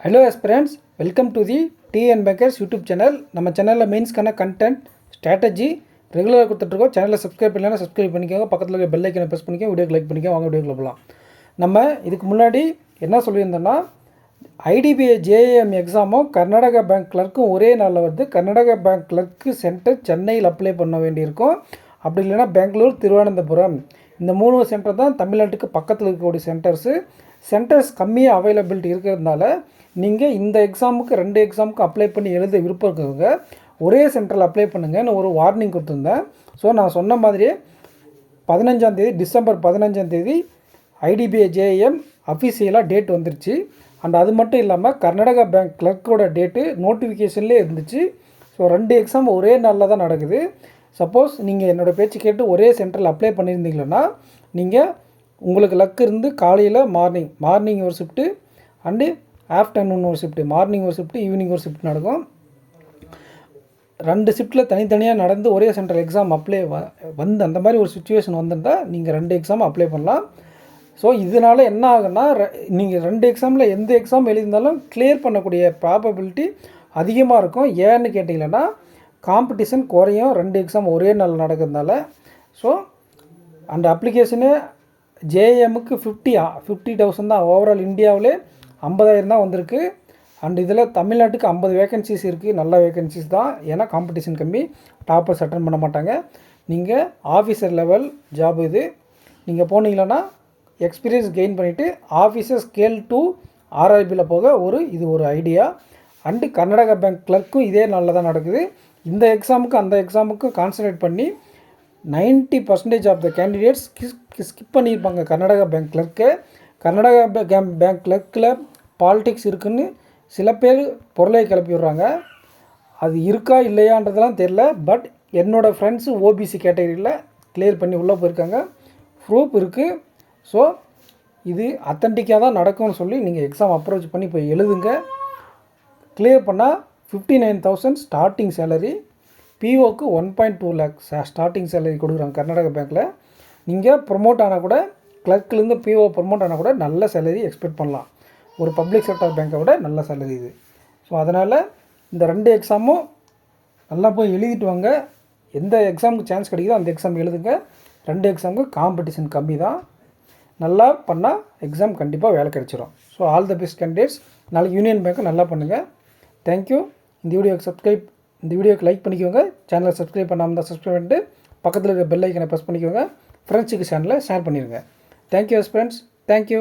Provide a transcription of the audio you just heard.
Hello aspirants, welcome to the TN Bankers YouTube channel. நம்ம சேனலில் மெயின்ஸ்க்கான content strategy ரெகுலராக கொடுத்துட்ருக்கோம். சேனலில் சப்ஸ்கிரைப் பண்ணலாம், சப்ஸ்கிரைப் பண்ணிக்கோங்க. பக்கத்தில் இருக்க பெல் ஐக்கனை ப்ரெஸ் பண்ணிக்கோங்க. வீடியோக்கு லைக் பண்ணிக்கோங்க. வாங்க வீடியோக்குள்ள போகலாம். நம்ம இதுக்கு முன்னாடி என்ன சொல்லியிருந்தோம்னா, IDBI JAM எக்ஸாமும் கர்நாடகா பேங்க் கிளர்க்கும் ஒரே நாளில் வருது. கர்நாடகா பேங்க் கிளர்க்கு சென்டர் சென்னையில் அப்ளை பண்ண வேண்டியிருக்கும். அப்படி இல்லைனா பெங்களூர், திருவனந்தபுரம் இந்த 3 சென்டர் தான் தமிழ்நாட்டுக்கு பக்கத்தில் இருக்கக்கூடிய சென்டர்ஸ் கம்மியாக அவைலபிலிட்டி இருக்கிறதுனால நீங்கள் இந்த எக்ஸாமுக்கு 2 எக்ஸாமுக்கு அப்ளை பண்ணி எழுத விருப்பம் இருக்கிறவங்க ஒரே சென்டரில் அப்ளை பண்ணுங்கன்னு ஒரு வார்னிங் கொடுத்துருந்தேன். ஸோ நான் சொன்ன மாதிரியே 15ஆம் தேதி டிசம்பர் 15ஆம் தேதி IDBI JAM அஃபிஷியலாக டேட் வந்துருச்சு. அண்ட் அது மட்டும் இல்லாமல் கர்நாடகா பேங்க் கிளர்க்கோட டேட்டு நோட்டிஃபிகேஷன்லேயே இருந்துச்சு. ஸோ 2 எக்ஸாம் ஒரே நாளில் தான் நடக்குது. சப்போஸ் நீங்கள் என்னோடய பேச்சு கேட்டு ஒரே சென்டரில் அப்ளை பண்ணியிருந்தீங்கன்னா நீங்கள் உங்களுக்கு லக் இருந்து காலையில் மார்னிங் ஒரு ஷிஃப்ட்டு அண்டு ஆஃப்டர்நூன் ஒரு ஷிஃப்ட்டு, மார்னிங் ஒரு ஷிஃப்ட்டு, ஈவினிங் ஒரு ஷிஃப்ட் நடக்கும். 2 ஷிஃப்ட்டில் தனித்தனியாக நடந்து ஒரே சென்டர் எக்ஸாம் அப்ளை வந்து அந்த மாதிரி ஒரு சுச்சுவேஷன் வந்திருந்தால் நீங்கள் 2 எக்ஸாம் அப்ளை பண்ணலாம். ஸோ இதனால் என்ன ஆகுன்னா, நீங்கள் 2 எக்ஸாமில் எந்த எக்ஸாம் எழுதியிருந்தாலும் கிளியர் பண்ணக்கூடிய ப்ராபபிலிட்டி அதிகமாக இருக்கும். ஏன்னு கேட்டிங்கன்னா காம்படிஷன் குறையும் 2 எக்ஸாம் ஒரே நாள் நடக்கிறதுனால. ஸோ அந்த அப்ளிகேஷனு JAMக்கு 50,000 தான். ஓவரால் இந்தியாவிலே 50,000 தான் வந்திருக்கு. அண்ட் இதில் தமிழ்நாட்டுக்கு 50 வேகன்சிஸ் இருக்குது. நல்ல வேகன்சிஸ் தான், ஏன்னா காம்படிஷன் கம்மி, டாப்பர்ஸ் அட்டன் பண்ண மாட்டாங்க. நீங்கள் ஆஃபீஸர் லெவல் ஜாப் இது. நீங்கள் போனீங்கன்னா எக்ஸ்பீரியன்ஸ் கெயின் பண்ணிவிட்டு ஆஃபீஸர் ஸ்கேல் டு RRBயில் போக இது ஒரு ஐடியா. அண்டு கர்நாடகா பேங்க் கிளர்க்கும் இதே நாளில் தான் நடக்குது. இந்த எக்ஸாமுக்கு அந்த எக்ஸாமுக்கும் கான்சன்ட்ரேட் பண்ணி 90% ஆஃப் த கேண்டிடேட்ஸ் ஸ்கிப் பண்ணியிருப்பாங்க கர்நாடகா பேங்க் கிளர்க்கு. கர்நாடகா பேங்க் கிளர்க்கில் பாலிடிக்ஸ் இருக்குதுன்னு சில பேர் பொருளை கிளப்பி விடுறாங்க. அது இருக்கா இல்லையான்றதெல்லாம் தெரில. பட் என்னோடய ஃப்ரெண்ட்ஸு OBC கேட்டகரியில் கிளியர் பண்ணி உள்ளே போயிருக்காங்க, ப்ரூஃப் இருக்குது. ஸோ இது அத்தன்டிக்காக தான் நடக்கும்னு சொல்லி நீங்கள் எக்ஸாம் அப்ரோச் பண்ணி போய் எழுதுங்க. கிளியர் பண்ணால் 59,000 ஸ்டார்டிங் சேலரி, POக்கு 1.2 lakh ஸ்டார்டிங் சேலரி கொடுக்குறாங்க கர்நாடகா பேங்க்கில். நீங்கள் ப்ரொமோட் ஆனால் கூட, கிளர்க்லேருந்து PO ப்ரொமோட் ஆனால் கூட நல்ல சேலரி எக்ஸ்பெக்ட் பண்ணலாம். ஒரு பப்ளிக் செக்டர் பேங்க்கை விட நல்ல சேலரி இது. ஸோ அதனால் இந்த 2 எக்ஸாமும் நல்லா போய் எழுதிட்டு வாங்க. எந்த எக்ஸாமுக்கு சான்ஸ் கிடைக்குதோ அந்த எக்ஸாம் எழுதுங்க. 2 எக்ஸாமுக்கு காம்படிஷன் கம்மி தான். நல்லா பண்ணால் எக்ஸாம் கண்டிப்பாக வேலை கிடைச்சிடும். So all the best candidates. நாளைக்கு யூனியன் பேங்க்கை நல்லா பண்ணுங்கள். தேங்க்யூ. இந்த வீடியோக்கு லைக் பண்ணிக்கோங்க. சேனலை சப்ஸ்கிரைப் பண்ணாமல் தான் சப்ஸ்கிரைப் பண்ணிட்டு பக்கத்தில் இருக்க பெல் ஐக்கனை ப்ரெஸ் பண்ணிக்கோங்க. ஃப்ரெண்ட்ஸுக்கு சேனலை ஷேர் பண்ணிடுங்க. Thank you friends. தேங்க்யூ.